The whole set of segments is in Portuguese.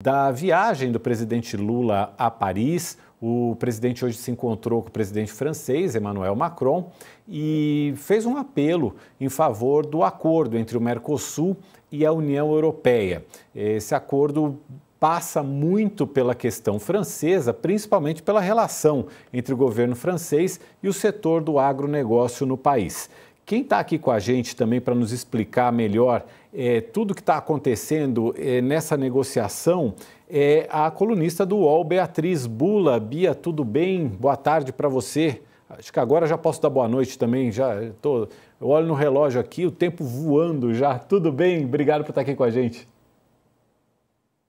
Da viagem do presidente Lula a Paris, o presidente hoje se encontrou com o presidente francês, Emmanuel Macron, e fez um apelo em favor do acordo entre o Mercosul e a União Europeia. Esse acordo passa muito pela questão francesa, principalmente pela relação entre o governo francês e o setor do agronegócio no país. Quem está aqui com a gente também para nos explicar melhor tudo que está acontecendo nessa negociação é a colunista do UOL, Beatriz Bula. Bia, tudo bem? Boa tarde para você. Acho que agora já posso dar boa noite também. Eu olho no relógio aqui, o tempo voando já. Tudo bem? Obrigado por estar aqui com a gente.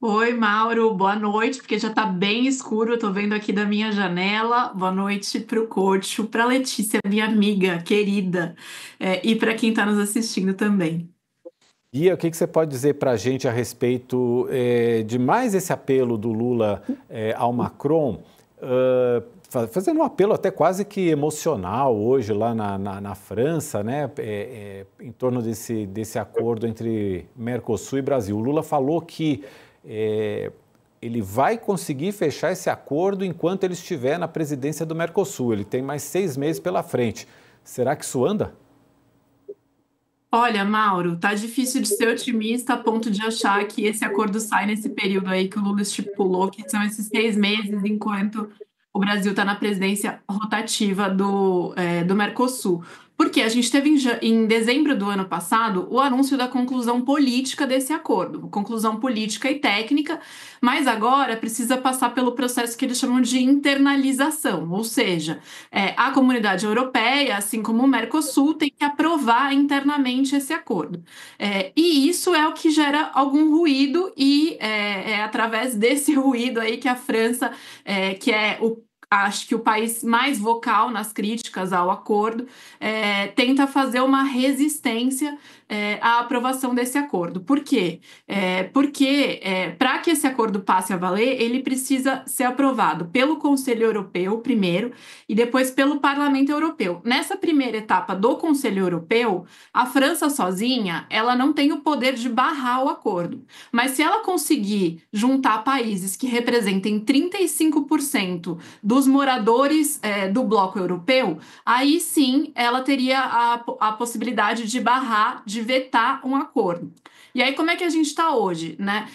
Oi, Mauro, boa noite, porque já está bem escuro, eu estou vendo aqui da minha janela. Boa noite para o Coach, para a Letícia, minha amiga querida, e para quem está nos assistindo também. Bia, o que você pode dizer para a gente a respeito de mais esse apelo do Lula ao Macron, fazendo um apelo até quase que emocional hoje lá na França, né, em torno desse acordo entre Mercosul e Brasil. O Lula falou que ele vai conseguir fechar esse acordo enquanto ele estiver na presidência do Mercosul. Ele tem mais 6 meses pela frente. Será que isso anda? Olha, Mauro, tá difícil de ser otimista a ponto de achar que esse acordo sai nesse período aí que o Lula estipulou, que são esses 6 meses, enquanto o Brasil está na presidência rotativa do Mercosul. Porque a gente teve em dezembro do ano passado o anúncio da conclusão política desse acordo, conclusão política e técnica, mas agora precisa passar pelo processo que eles chamam de internalização, ou seja, a comunidade europeia, assim como o Mercosul, tem que aprovar internamente esse acordo. E isso é o que gera algum ruído, e é através desse ruído aí que a França, que é acho que o país mais vocal nas críticas ao acordo, tenta fazer uma resistência à aprovação desse acordo. Por quê? Porque para que esse acordo passe a valer, ele precisa ser aprovado pelo Conselho Europeu primeiro e depois pelo Parlamento Europeu. Nessa primeira etapa do Conselho Europeu, a França sozinha, ela não tem o poder de barrar o acordo. Mas se ela conseguir juntar países que representem 35% dos moradores do bloco europeu, aí sim ela teria a possibilidade de barrar, de vetar um acordo. E aí, como é que a gente está hoje, né?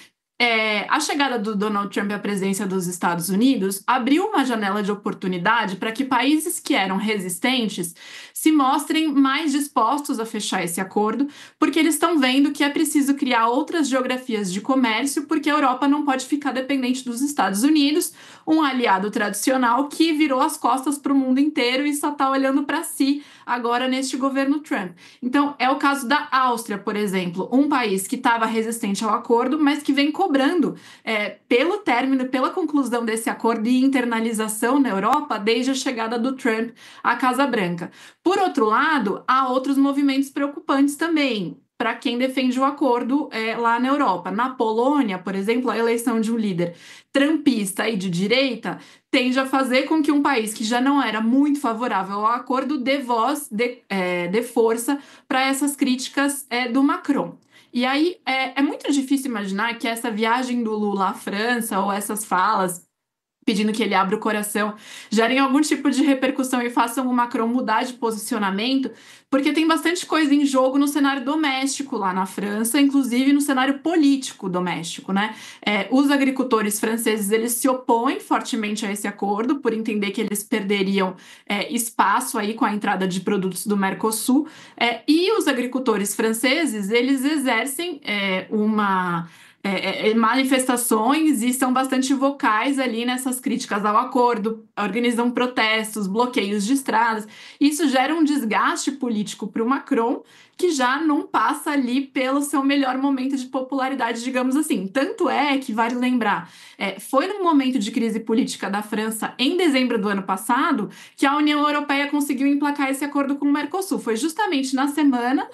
A chegada do Donald Trump à presidência dos Estados Unidos abriu uma janela de oportunidade para que países que eram resistentes se mostrem mais dispostos a fechar esse acordo, porque eles estão vendo que é preciso criar outras geografias de comércio, porque a Europa não pode ficar dependente dos Estados Unidos, um aliado tradicional que virou as costas para o mundo inteiro e só está olhando para si agora neste governo Trump. Então, é o caso da Áustria, por exemplo, um país que estava resistente ao acordo, mas que vem cobrando pelo término, pela conclusão desse acordo e internalização na Europa desde a chegada do Trump à Casa Branca. Por outro lado, há outros movimentos preocupantes também para quem defende o acordo lá na Europa. Na Polônia, por exemplo, a eleição de um líder trumpista e de direita tende a fazer com que um país que já não era muito favorável ao acordo dê voz, dê força para essas críticas do Macron. E aí é muito difícil imaginar que essa viagem do Lula à França ou essas falas pedindo que ele abra o coração, gerem algum tipo de repercussão e façam o Macron mudar de posicionamento, porque tem bastante coisa em jogo no cenário doméstico lá na França, inclusive no cenário político doméstico, né? Os agricultores franceses, eles se opõem fortemente a esse acordo, por entender que eles perderiam espaço aí com a entrada de produtos do Mercosul, e os agricultores franceses, eles exercem manifestações e são bastante vocais ali nessas críticas ao acordo, organizam protestos, bloqueios de estradas. Isso gera um desgaste político para o Macron, que já não passa ali pelo seu melhor momento de popularidade, digamos assim. Tanto é que, vale lembrar, foi num momento de crise política da França, em dezembro do ano passado, que a União Europeia conseguiu emplacar esse acordo com o Mercosul. Foi justamente na semana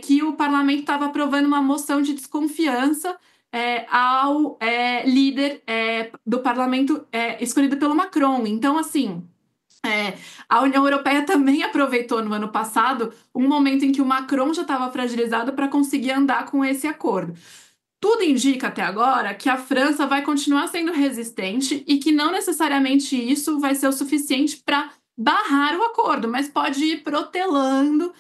que o parlamento estava aprovando uma moção de desconfiança ao líder do parlamento escolhido pelo Macron. Então, assim, a União Europeia também aproveitou no ano passado um momento em que o Macron já estava fragilizado para conseguir andar com esse acordo. Tudo indica até agora que a França vai continuar sendo resistente e que não necessariamente isso vai ser o suficiente para barrar o acordo, mas pode ir protelando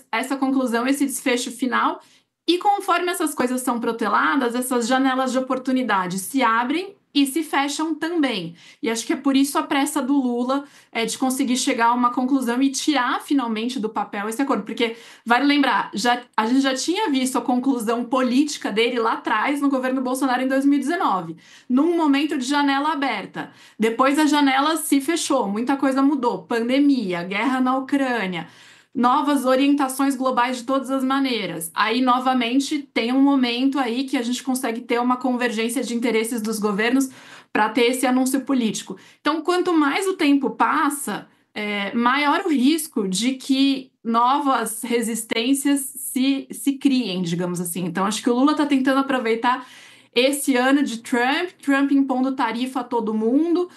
essa conclusão, esse desfecho final. E conforme essas coisas são proteladas, essas janelas de oportunidade se abrem e se fecham também. E acho que é por isso a pressa do Lula de conseguir chegar a uma conclusão e tirar finalmente do papel esse acordo. Porque, vale lembrar, a gente já tinha visto a conclusão política dele lá atrás, no governo Bolsonaro, em 2019, num momento de janela aberta. Depois a janela se fechou, muita coisa mudou. Pandemia, guerra na Ucrânia, novas orientações globais de todas as maneiras. Aí, novamente, tem um momento aí que a gente consegue ter uma convergência de interesses dos governos para ter esse anúncio político. Então, quanto mais o tempo passa, maior o risco de que novas resistências se criem, digamos assim. Então, acho que o Lula está tentando aproveitar esse ano de Trump impondo tarifa a todo mundo,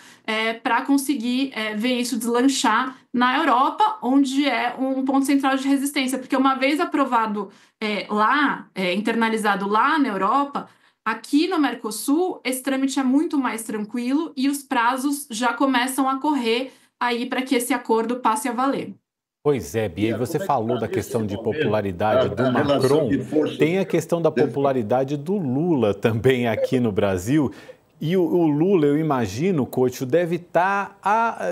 para conseguir ver isso deslanchar na Europa, onde é um ponto central de resistência, porque uma vez aprovado lá, internalizado lá na Europa, aqui no Mercosul, esse trâmite é muito mais tranquilo e os prazos já começam a correr aí para que esse acordo passe a valer. Pois é, Bia, e você Como é que falou está da nesse questão de momento popularidade do a relação Macron, de forças tem a questão da dentro? popularidade do Lula também aqui no Brasil. E o Lula, eu imagino, Couto, deve estar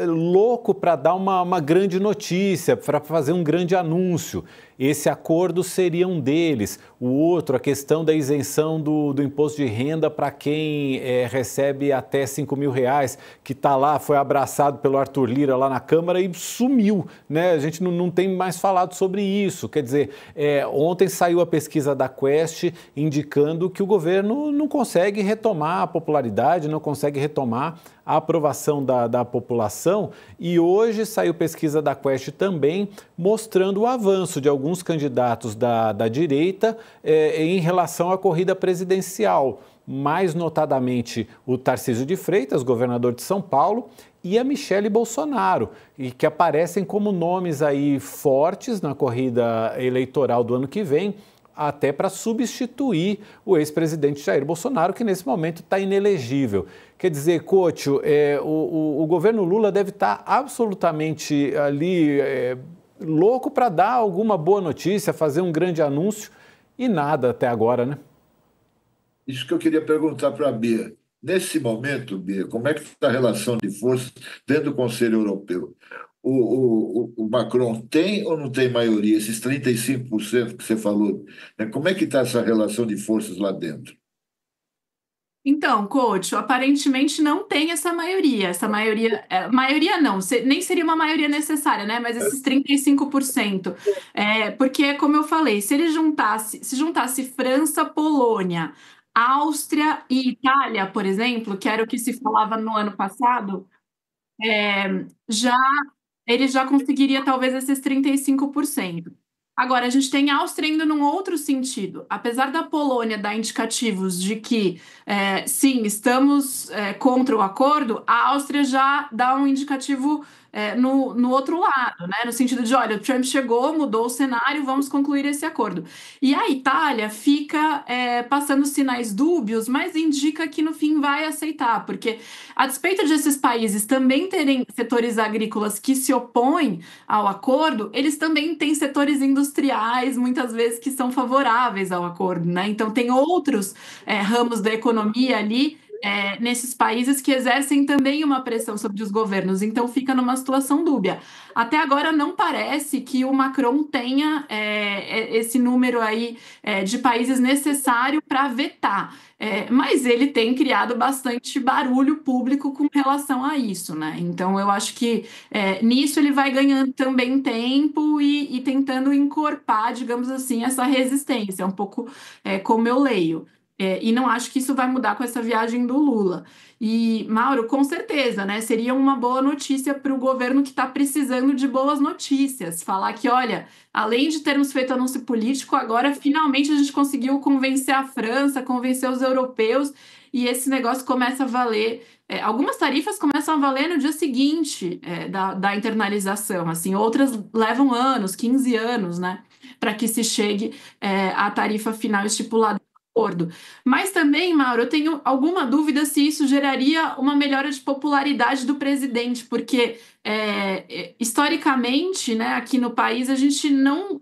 louco para dar uma grande notícia, para fazer um grande anúncio. Esse acordo seria um deles. O outro, a questão da isenção do imposto de renda para quem recebe até R$ 5.000, que está lá, foi abraçado pelo Arthur Lira lá na Câmara e sumiu, né? A gente não tem mais falado sobre isso. Quer dizer, ontem saiu a pesquisa da Quest indicando que o governo não consegue retomar a popularidade, não consegue retomar a aprovação da população, e hoje saiu pesquisa da Quest também mostrando o avanço de alguns candidatos da direita em relação à corrida presidencial, mais notadamente o Tarcísio de Freitas, governador de São Paulo, e a Michele Bolsonaro, e que aparecem como nomes aí fortes na corrida eleitoral do ano que vem, até para substituir o ex-presidente Jair Bolsonaro, que nesse momento está inelegível. Quer dizer, Couto, o governo Lula deve estar absolutamente ali louco para dar alguma boa notícia, fazer um grande anúncio, e nada até agora, né? Isso que eu queria perguntar para a Bia. Nesse momento, Bia, como é que está a relação de forças dentro do Conselho Europeu? O Macron tem ou não tem maioria? Esses 35% que você falou, né? Como é que está essa relação de forças lá dentro? Então, Couto, aparentemente não tem essa maioria. Essa maioria, maioria não, nem seria uma maioria necessária, né? Mas esses 35%. Porque, como eu falei, se juntasse França, Polônia, Áustria e Itália, por exemplo, que era o que se falava no ano passado, já ele já conseguiria talvez esses 35%. Agora, a gente tem a Áustria indo num outro sentido. Apesar da Polônia dar indicativos de que, sim, estamos contra o acordo, a Áustria já dá um indicativo no outro lado, né? No sentido de, olha, o Trump chegou, mudou o cenário, vamos concluir esse acordo. E a Itália fica passando sinais dúbios, mas indica que no fim vai aceitar, porque a despeito de esses países também terem setores agrícolas que se opõem ao acordo, eles também têm setores industriais, muitas vezes, que são favoráveis ao acordo, né? Então, tem outros ramos da economia ali, nesses países que exercem também uma pressão sobre os governos, então fica numa situação dúbia. Até agora não parece que o Macron tenha esse número aí de países necessário para vetar, mas ele tem criado bastante barulho público com relação a isso, né? Então eu acho que nisso ele vai ganhando também tempo e tentando encorpar, digamos assim, essa resistência, um pouco como eu leio. E não acho que isso vai mudar com essa viagem do Lula. E, Mauro, com certeza, né? Seria uma boa notícia para o governo que está precisando de boas notícias. Falar que, olha, além de termos feito anúncio político, agora finalmente a gente conseguiu convencer a França, convencer os europeus, e esse negócio começa a valer. Algumas tarifas começam a valer no dia seguinte da internalização, assim, outras levam anos, 15 anos, né? Para que se chegue à tarifa final estipulada. acordo. Mas também, Mauro, eu tenho alguma dúvida se isso geraria uma melhora de popularidade do presidente, porque historicamente, né, aqui no país, a gente não.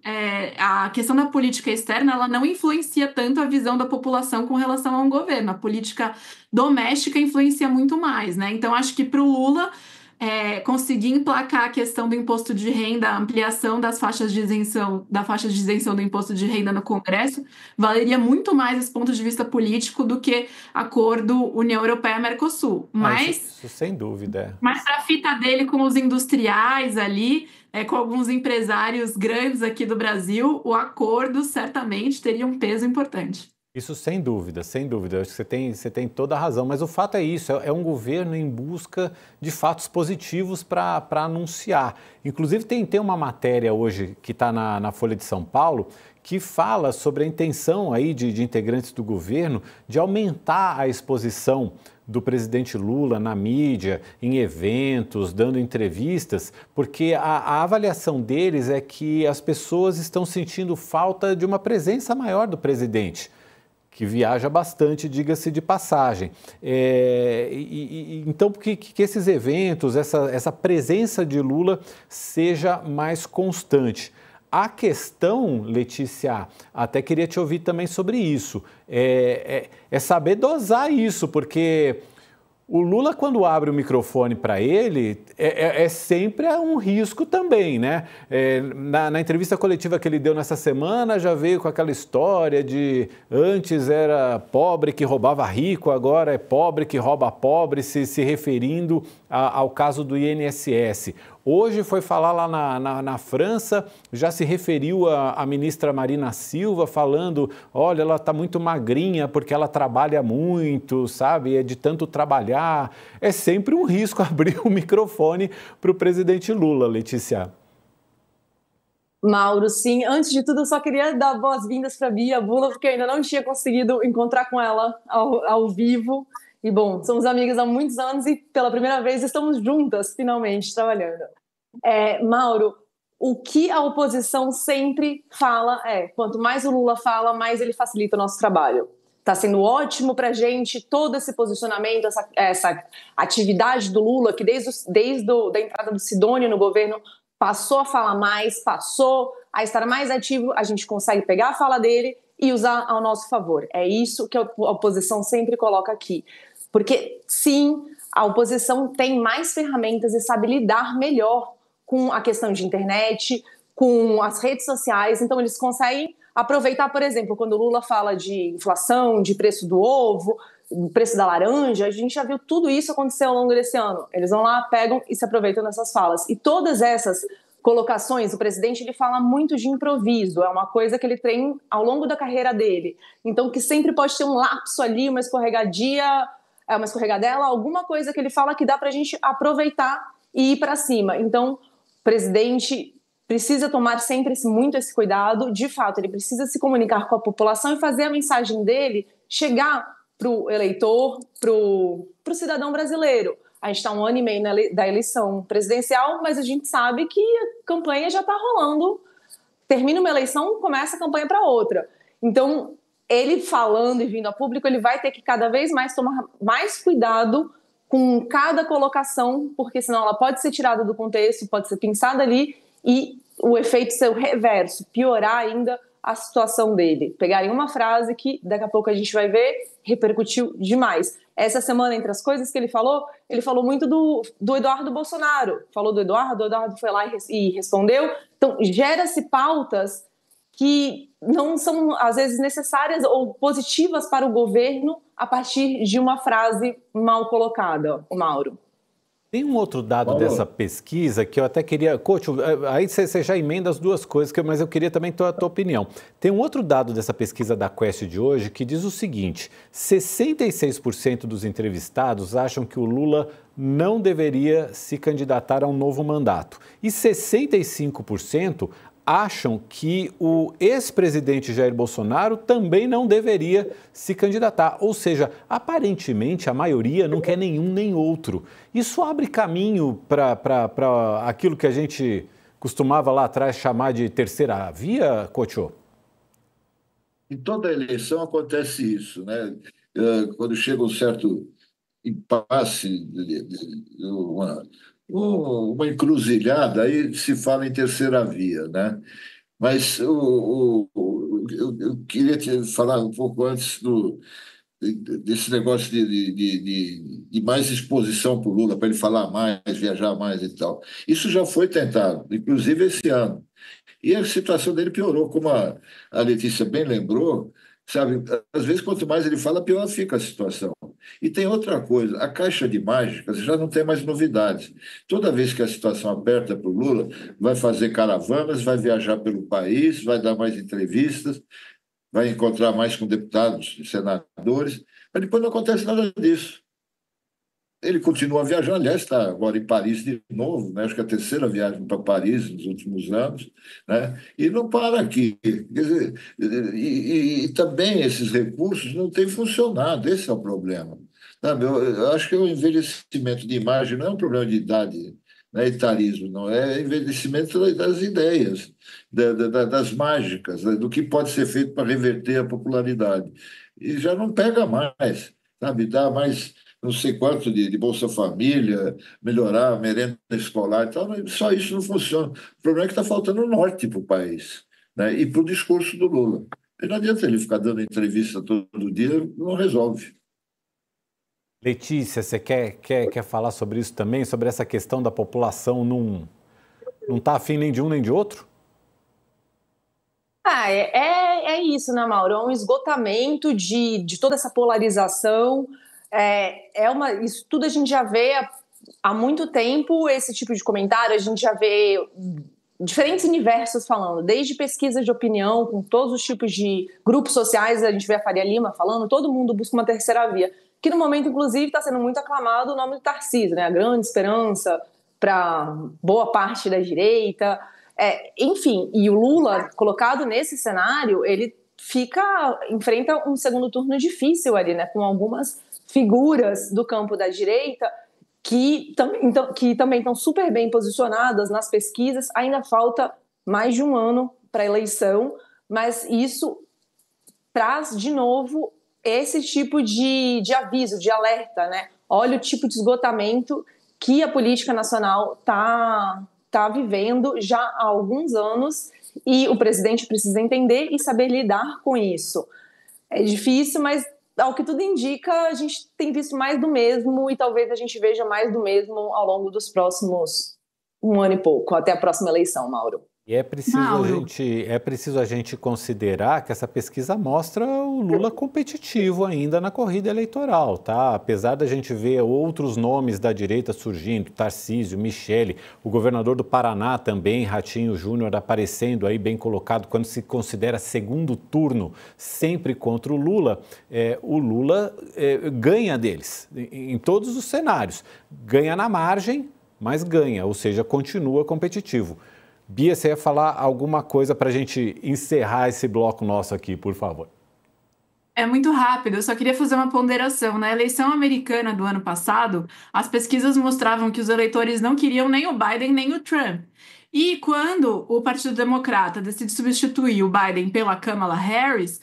A questão da política externa ela não influencia tanto a visão da população com relação a um governo. A política doméstica influencia muito mais, né? Então, acho que para o Lula. Conseguir emplacar a questão do imposto de renda, a ampliação das faixas de isenção, da faixa de isenção do imposto de renda no Congresso, valeria muito mais esse ponto de vista político do que acordo União Europeia-Mercosul. Mas, isso sem dúvida. Mas para a fita dele com os industriais ali, com alguns empresários grandes aqui do Brasil, o acordo certamente teria um peso importante. Isso sem dúvida, sem dúvida. Eu acho que você tem toda a razão, mas o fato é isso, é um governo em busca de fatos positivos para anunciar. Inclusive tem uma matéria hoje que está na Folha de São Paulo que fala sobre a intenção aí de integrantes do governo de aumentar a exposição do presidente Lula na mídia, em eventos, dando entrevistas, porque a avaliação deles é que as pessoas estão sentindo falta de uma presença maior do presidente, que viaja bastante, diga-se de passagem. Então, que esses eventos, essa presença de Lula seja mais constante. A questão, Letícia, até queria te ouvir também sobre isso, é saber dosar isso, porque o Lula, quando abre o microfone para ele, sempre um risco também, né? Na entrevista coletiva que ele deu nessa semana, já veio com aquela história de antes era pobre que roubava rico, agora é pobre que rouba pobre, se referindo ao caso do INSS. Hoje foi falar lá na França, já se referiu à ministra Marina Silva, falando, olha, ela está muito magrinha porque ela trabalha muito, sabe? É de tanto trabalhar. É sempre um risco abrir o microfone para o presidente Lula, Letícia. Mauro, sim. Antes de tudo, eu só queria dar boas-vindas para a Bia Bula, porque eu ainda não tinha conseguido encontrar com ela ao vivo. E, bom, somos amigas há muitos anos e, pela primeira vez, estamos juntas, finalmente, trabalhando. Mauro, o que a oposição sempre fala quanto mais o Lula fala, mais ele facilita o nosso trabalho. Está sendo ótimo para a gente todo esse posicionamento, essa atividade do Lula, que desde a entrada do Sidônio no governo passou a falar mais, passou a estar mais ativo, a gente consegue pegar a fala dele e usar ao nosso favor. É isso que a oposição sempre coloca aqui. Porque, sim, a oposição tem mais ferramentas e sabe lidar melhor com a questão de internet, com as redes sociais. Então, eles conseguem aproveitar, por exemplo, quando o Lula fala de inflação, de preço do ovo, preço da laranja, a gente já viu tudo isso acontecer ao longo desse ano. Eles vão lá, pegam e se aproveitam dessas falas. E todas essas colocações, o presidente ele fala muito de improviso, é uma coisa que ele tem ao longo da carreira dele. Então, que sempre pode ter um lapso ali, uma escorregadela, alguma coisa que ele fala que dá para a gente aproveitar e ir para cima. Então, o presidente precisa tomar sempre muito esse cuidado. De fato, ele precisa se comunicar com a população e fazer a mensagem dele chegar para o eleitor, para o cidadão brasileiro. A gente está 1 ano e meio da eleição presidencial, mas a gente sabe que a campanha já está rolando. Termina uma eleição, começa a campanha para outra. Então, ele falando e vindo a público, ele vai ter que cada vez mais tomar mais cuidado com cada colocação, porque senão ela pode ser tirada do contexto, pode ser pensada ali e o efeito ser o reverso, piorar ainda a situação dele. Pegarem uma frase que daqui a pouco a gente vai ver, repercutiu demais. Essa semana, entre as coisas que ele falou muito do Eduardo Bolsonaro. Falou do Eduardo, o Eduardo foi lá e respondeu. Então, gera-se pautas que não são, às vezes, necessárias ou positivas para o governo a partir de uma frase mal colocada, o Mauro. Tem um outro dado dessa pesquisa que eu até queria... Coach, aí você já emenda as duas coisas, mas eu queria também ter a tua opinião. Tem um outro dado dessa pesquisa da Quest de hoje que diz o seguinte: 66% dos entrevistados acham que o Lula não deveria se candidatar a um novo mandato. E 65% acham que o ex-presidente Jair Bolsonaro também não deveria se candidatar. Ou seja, aparentemente a maioria não quer nenhum nem outro. Isso abre caminho para aquilo que a gente costumava lá atrás chamar de terceira via, Cocho? Em toda eleição acontece isso, né? Quando chega um certo impasse, uma encruzilhada, aí se fala em terceira via, né? Mas eu queria te falar um pouco antes desse negócio de mais exposição para o Lula, para ele falar mais, viajar mais e tal. Isso já foi tentado, inclusive esse ano. E a situação dele piorou, como a Letícia bem lembrou, sabe? Às vezes, quanto mais ele fala, pior fica a situação. E tem outra coisa, a caixa de mágicas já não tem mais novidades. Toda vez que a situação aperta para o Lula, vai fazer caravanas, vai viajar pelo país, vai dar mais entrevistas, vai encontrar mais com deputados e senadores, mas depois não acontece nada disso. Ele continua viajando, aliás, está agora em Paris de novo, né? Acho que é a terceira viagem para Paris nos últimos anos, né? E não para aqui. Quer dizer, e também esses recursos não têm funcionado, esse é o problema. Sabe? Eu acho que o envelhecimento de imagem não é um problema de idade, não é etarismo, não, é envelhecimento das ideias, das mágicas, né? Do que pode ser feito para reverter a popularidade. E já não pega mais, sabe? Dá mais não sei quanto de Bolsa Família, melhorar a merenda escolar e tal, mas só isso não funciona. O problema é que está faltando norte para o país, né? E para o discurso do Lula. E não adianta ele ficar dando entrevista todo dia, não resolve. Letícia, você quer falar sobre isso também? Sobre essa questão da população não tá afim nem de um nem de outro? É isso, né, Mauro? É um esgotamento de toda essa polarização. Isso tudo a gente já vê há muito tempo, esse tipo de comentário, a gente já vê diferentes universos falando, desde pesquisas de opinião, com todos os tipos de grupos sociais, a gente vê a Faria Lima falando, todo mundo busca uma terceira via, que no momento, inclusive, está sendo muito aclamado o nome do Tarcísio, né? A grande esperança para boa parte da direita. Enfim, e o Lula, colocado nesse cenário, ele enfrenta um segundo turno difícil ali, né? Com algumas figuras do campo da direita que também estão super bem posicionadas nas pesquisas. Ainda falta mais de um ano para a eleição, mas isso traz de novo esse tipo de aviso, de alerta, né? Olha o tipo de esgotamento que a política nacional está vivendo já há alguns anos e o presidente precisa entender e saber lidar com isso. É difícil, mas ao que tudo indica, a gente tem visto mais do mesmo e talvez a gente veja mais do mesmo ao longo dos próximos um ano e pouco, até a próxima eleição, Mauro. E é preciso a gente considerar que essa pesquisa mostra o Lula competitivo ainda na corrida eleitoral, tá? Apesar da gente ver outros nomes da direita surgindo, Tarcísio, Michele, o governador do Paraná também, Ratinho Júnior, aparecendo aí bem colocado quando se considera segundo turno, sempre contra o Lula ganha deles em todos os cenários. Ganha na margem, mas ganha, ou seja, continua competitivo. Bia, você ia falar alguma coisa para a gente encerrar esse bloco nosso aqui, por favor. É muito rápido, eu só queria fazer uma ponderação. Na eleição americana do ano passado, as pesquisas mostravam que os eleitores não queriam nem o Biden nem o Trump. E quando o Partido Democrata decide substituir o Biden pela Kamala Harris,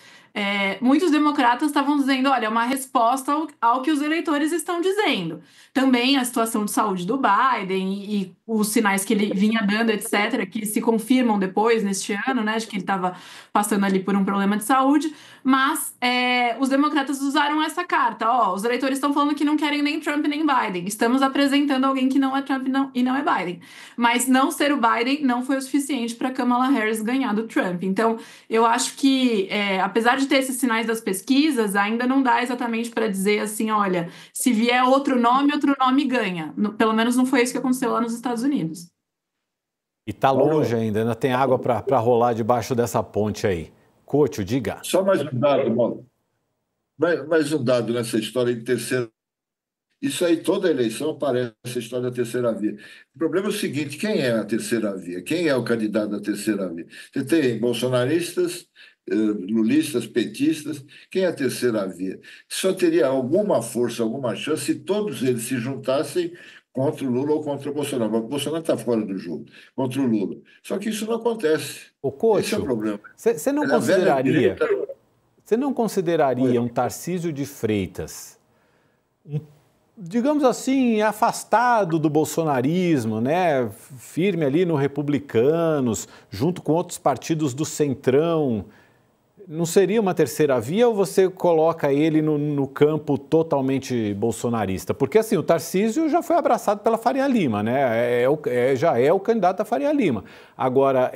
muitos democratas estavam dizendo, olha, é uma resposta ao que os eleitores estão dizendo. Também a situação de saúde do Biden e os sinais que ele vinha dando, etc., que se confirmam depois, neste ano, né, de que ele estava passando ali por um problema de saúde, mas os democratas usaram essa carta, os eleitores estão falando que não querem nem Trump nem Biden, estamos apresentando alguém que não é Trump e não é Biden, mas não ser o Biden não foi o suficiente para Kamala Harris ganhar do Trump. Então, eu acho que, apesar de ter esses sinais das pesquisas, ainda não dá exatamente para dizer assim, olha, se vier outro nome ganha. Pelo menos não foi isso que aconteceu lá nos Estados Unidos. E tá longe ainda tem água para rolar debaixo dessa ponte aí. Couto, diga. Só mais um dado, Paulo. Mais um dado nessa história de terceira. Isso aí, toda eleição aparece a história da terceira via. O problema é o seguinte, quem é a terceira via? Quem é o candidato da terceira via? Você tem bolsonaristas, lulistas, petistas. Quem é a terceira via? Só teria alguma força, alguma chance se todos eles se juntassem contra o Lula ou contra o Bolsonaro. O Bolsonaro está fora do jogo, contra o Lula. Só que isso não acontece. Couto, esse é o problema. Você não consideraria... Você não consideraria Oi. um Tarcísio de Freitas, digamos assim, afastado do bolsonarismo, né? Firme ali no Republicanos, junto com outros partidos do Centrão, não seria uma terceira via ou você coloca ele no campo totalmente bolsonarista? Porque assim, o Tarcísio já foi abraçado pela Faria Lima, né? Já é o candidato da Faria Lima. Agora,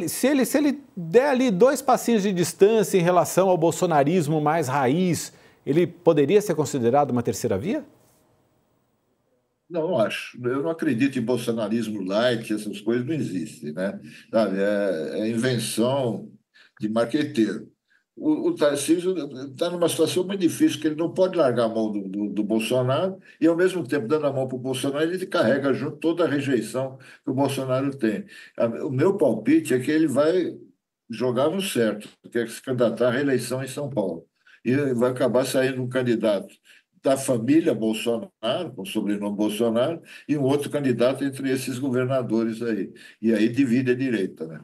se ele der ali 2 passinhos de distância em relação ao bolsonarismo mais raiz, ele poderia ser considerado uma terceira via? Não acho. Eu não acredito em bolsonarismo light, essas coisas não existem, né? Sabe, é invenção de marqueteiro. O Tarcísio está numa situação muito difícil, que ele não pode largar a mão do Bolsonaro e, ao mesmo tempo, dando a mão para o Bolsonaro, ele carrega junto toda a rejeição que o Bolsonaro tem. O meu palpite é que ele vai jogar no certo, que é se candidatar à reeleição em São Paulo. E vai acabar saindo um candidato da família Bolsonaro, com o sobrenome Bolsonaro, e um outro candidato entre esses governadores aí. E aí divide a direita, né?